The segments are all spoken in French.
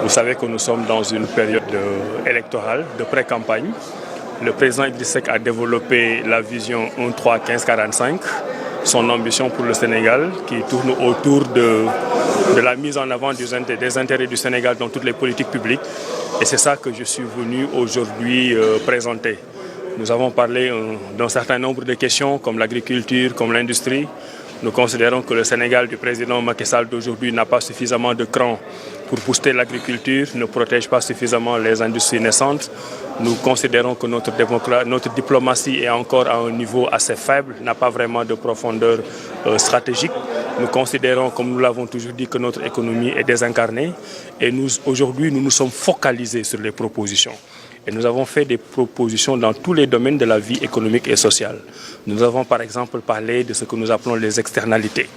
Vous savez que nous sommes dans une période électorale, de pré-campagne. Le président Idriss Seck a développé la vision 1-3-15-45, son ambition pour le Sénégal, qui tourne autour de la mise en avant des intérêts du Sénégal dans toutes les politiques publiques. Et c'est ça que je suis venu aujourd'hui présenter. Nous avons parlé d'un certain nombre de questions, comme l'agriculture, comme l'industrie. Nous considérons que le Sénégal du président Macky Sall d'aujourd'hui n'a pas suffisamment de cran pour booster l'agriculture, ne protège pas suffisamment les industries naissantes. Nous considérons que notre diplomatie est encore à un niveau assez faible, n'a pas vraiment de profondeur stratégique. Nous considérons, comme nous l'avons toujours dit, que notre économie est désincarnée. Et aujourd'hui, nous nous sommes focalisés sur les propositions. Et nous avons fait des propositions dans tous les domaines de la vie économique et sociale. Nous avons par exemple parlé de ce que nous appelons les externalités.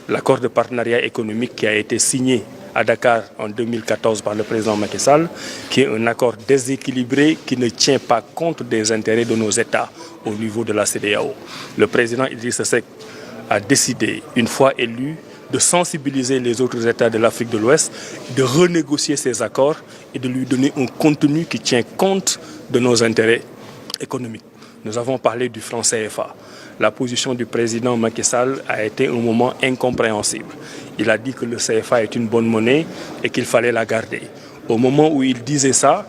L'accord de partenariat économique qui a été signé à Dakar en 2014 par le président Macky Sall, qui est un accord déséquilibré qui ne tient pas compte des intérêts de nos États au niveau de la CEDEAO. Le président Idriss Seck a décidé, une fois élu, de sensibiliser les autres États de l'Afrique de l'Ouest, de renégocier ces accords et de lui donner un contenu qui tient compte de nos intérêts économiques. Nous avons parlé du franc CFA. La position du président Macky Sall a été un moment incompréhensible. Il a dit que le CFA est une bonne monnaie et qu'il fallait la garder. Au moment où il disait ça,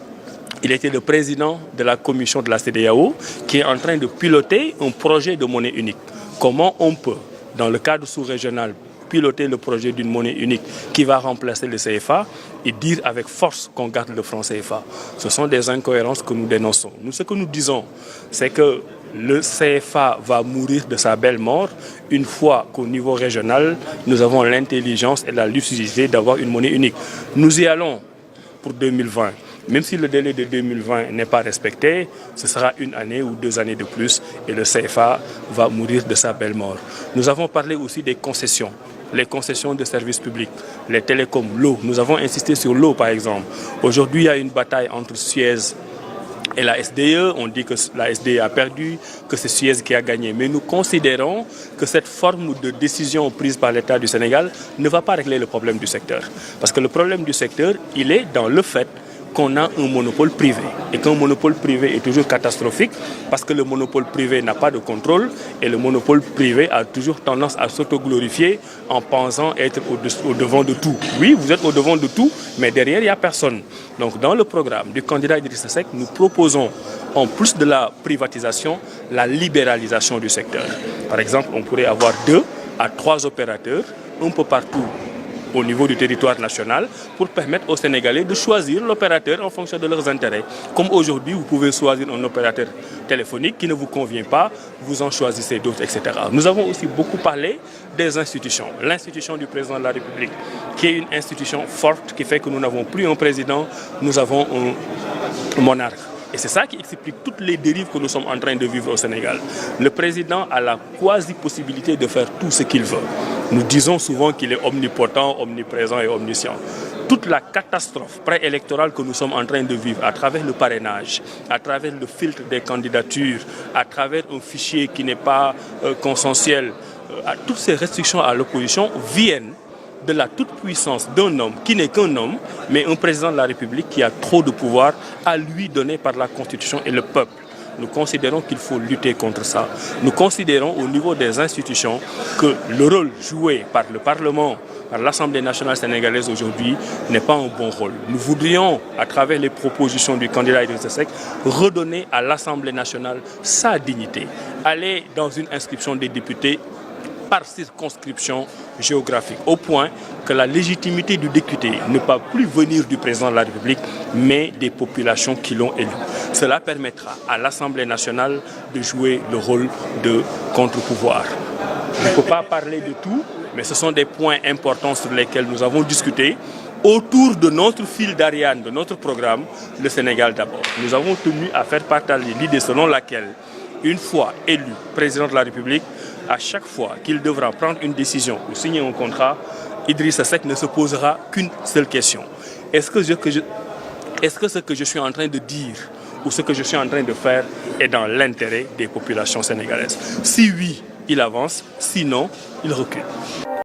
il était le président de la commission de la CEDEAO qui est en train de piloter un projet de monnaie unique. Comment on peut, dans le cadre sous-régional, piloter le projet d'une monnaie unique qui va remplacer le CFA et dire avec force qu'on garde le franc CFA. Ce sont des incohérences que nous dénonçons. Nous, ce que nous disons, c'est que le CFA va mourir de sa belle mort une fois qu'au niveau régional, nous avons l'intelligence et la lucidité d'avoir une monnaie unique. Nous y allons pour 2020. Même si le délai de 2020 n'est pas respecté, ce sera une année ou 2 années de plus et le CFA va mourir de sa belle mort. Nous avons parlé aussi des concessions. Les concessions de services publics, les télécoms, l'eau. Nous avons insisté sur l'eau, par exemple. Aujourd'hui, il y a une bataille entre Suez et la SDE. On dit que la SDE a perdu, que c'est Suez qui a gagné. Mais nous considérons que cette forme de décision prise par l'État du Sénégal ne va pas régler le problème du secteur. Parce que le problème du secteur, il est dans le fait qu'on a un monopole privé et qu'un monopole privé est toujours catastrophique parce que le monopole privé n'a pas de contrôle et le monopole privé a toujours tendance à s'autoglorifier en pensant être au devant de tout. Oui, vous êtes au devant de tout, mais derrière, il n'y a personne. Donc, dans le programme du candidat Idriss Seck, nous proposons, en plus de la privatisation, la libéralisation du secteur. Par exemple, on pourrait avoir 2 à 3 opérateurs un peu partout au niveau du territoire national pour permettre aux Sénégalais de choisir l'opérateur en fonction de leurs intérêts. Comme aujourd'hui, vous pouvez choisir un opérateur téléphonique qui ne vous convient pas, vous en choisissez d'autres, etc. Nous avons aussi beaucoup parlé des institutions. L'institution du président de la République, qui est une institution forte, qui fait que nous n'avons plus un président, nous avons un monarque. Et c'est ça qui explique toutes les dérives que nous sommes en train de vivre au Sénégal. Le président a la quasi-possibilité de faire tout ce qu'il veut. Nous disons souvent qu'il est omnipotent, omniprésent et omniscient. Toute la catastrophe préélectorale que nous sommes en train de vivre à travers le parrainage, à travers le filtre des candidatures, à travers un fichier qui n'est pas consensuel, toutes ces restrictions à l'opposition viennent de la toute-puissance d'un homme qui n'est qu'un homme, mais un président de la République qui a trop de pouvoir à lui donner par la Constitution et le peuple. Nous considérons qu'il faut lutter contre ça. Nous considérons au niveau des institutions que le rôle joué par le Parlement, par l'Assemblée nationale sénégalaise aujourd'hui n'est pas un bon rôle. Nous voudrions, à travers les propositions du candidat Idriss Seck, redonner à l'Assemblée nationale sa dignité. Aller dans une inscription des députés par circonscription géographique, au point que la légitimité du député ne peut plus venir du président de la République, mais des populations qui l'ont élu. Cela permettra à l'Assemblée nationale de jouer le rôle de contre-pouvoir. Je ne peux pas parler de tout, mais ce sont des points importants sur lesquels nous avons discuté. Autour de notre fil d'Ariane, de notre programme, le Sénégal d'abord. Nous avons tenu à faire partager l'idée selon laquelle, une fois élu président de la République, à chaque fois qu'il devra prendre une décision ou signer un contrat, Idriss Seck ne se posera qu'une seule question. Est-ce que ce que je suis en train de dire ou ce que je suis en train de faire est dans l'intérêt des populations sénégalaises? Si oui, il avance, sinon, il recule.